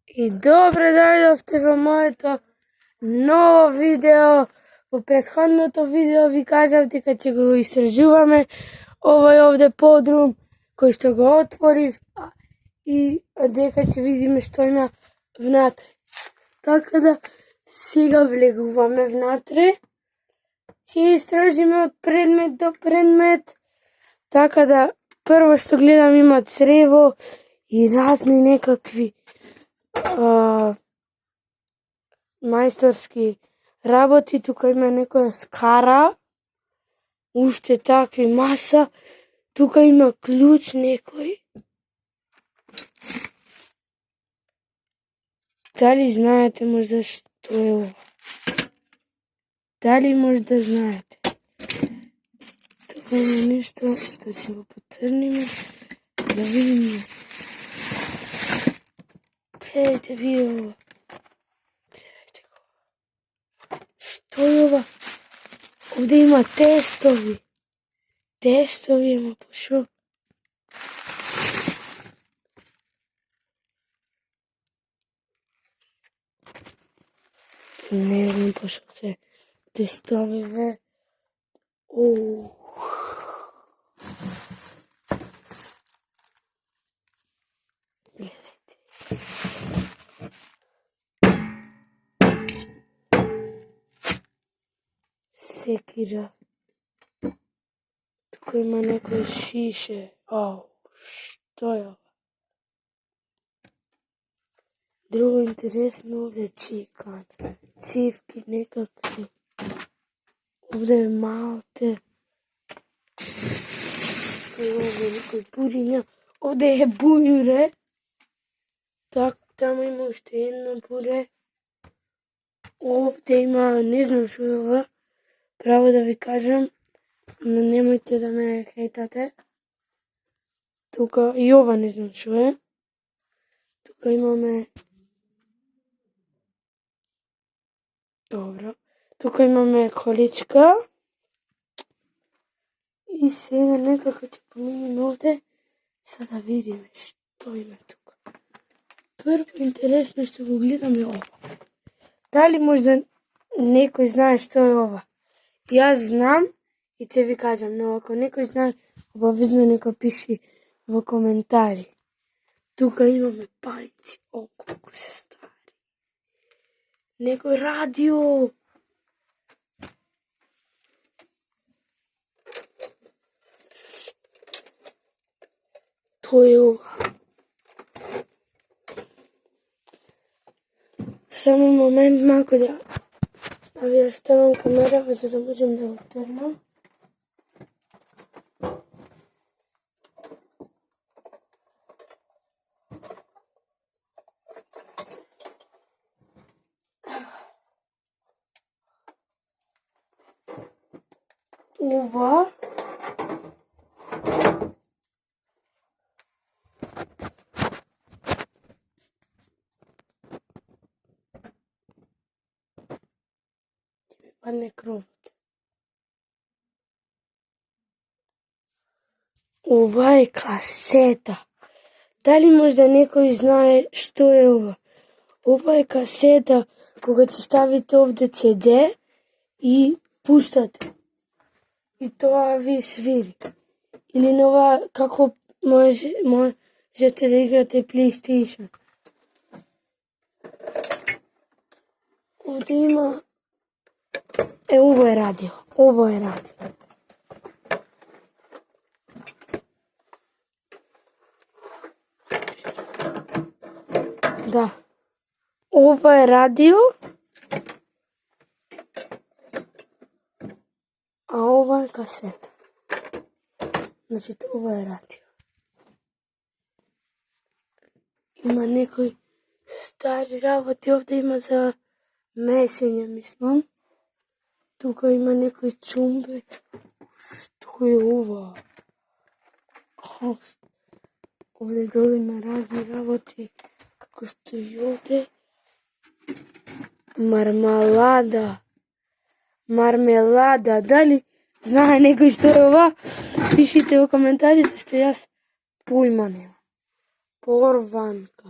И добре дојдовте во моето ново видео. Во претходното видео ви кажав дека ќе го истражуваме овој овде подрум кој што го отворив и дека ќе видиме што има внатре. Така да сега влегуваме внатре. Ќе истражиме од предмет до предмет. Така да прво што гледам има црево и разни некакви мајсторски работи. Тука има некоја скара, уште такви маса. Тука има клуч некој. Дали знаете можда што е ова? Дали можда знаете? Тука има нешто што ќе го поцрниме да видиме. Гледајте ви ова. Гледајте го. Што е ова? Овде има тестови. Тестови, ама по шо? Не знам по шо се тестови, бе. Гледајте. Секира. Тука има некој шише. Што е ова? Друго интересно овде чикан. Цивки некакви. Овде е малте. Овде некој пуриња. Овде е бујуре. Таму има уште едно буре. Овде има, не знам што е ова. Право да ви кажам, но немојте да ме хејтате. Тука и ова не знам што е. Тука имаме... Добро. Тука имаме количка. И сега некако ќе поминеме овде. Сега да видиме што има тука. Прво интересно што го гледаме ова. Дали можда некој знае што е ова? Јас знам и ќе ви кажам, но ако некој знае, обавезно нека пиши во коментари. Тука имаме пајци. Колку се стари. Некој радио. Тоа е ова. Само момент малку да ви ја ставам камерава за да можем да го трнам. Ова падне кровот. Ова е касета. Дали можда некој знае што е ова? Ова е касета кога ќе ставите овде CD и пуштате. И тоа ви свири. Или нова како можете да играте PlayStation. Овде има... ово е радио. Ово е радио. Да. Ова е радио. А ова е касета. Значи, ова е радио. Има некои стари работи. Овде има за месење, мислам. Тука има некои чумбе. Што е ова? Овде долу има разни работи. Како што и овде. Мармелада. Дали знае некој што е ова? Пишите во коментари, зашто јас појма немам. Порванка.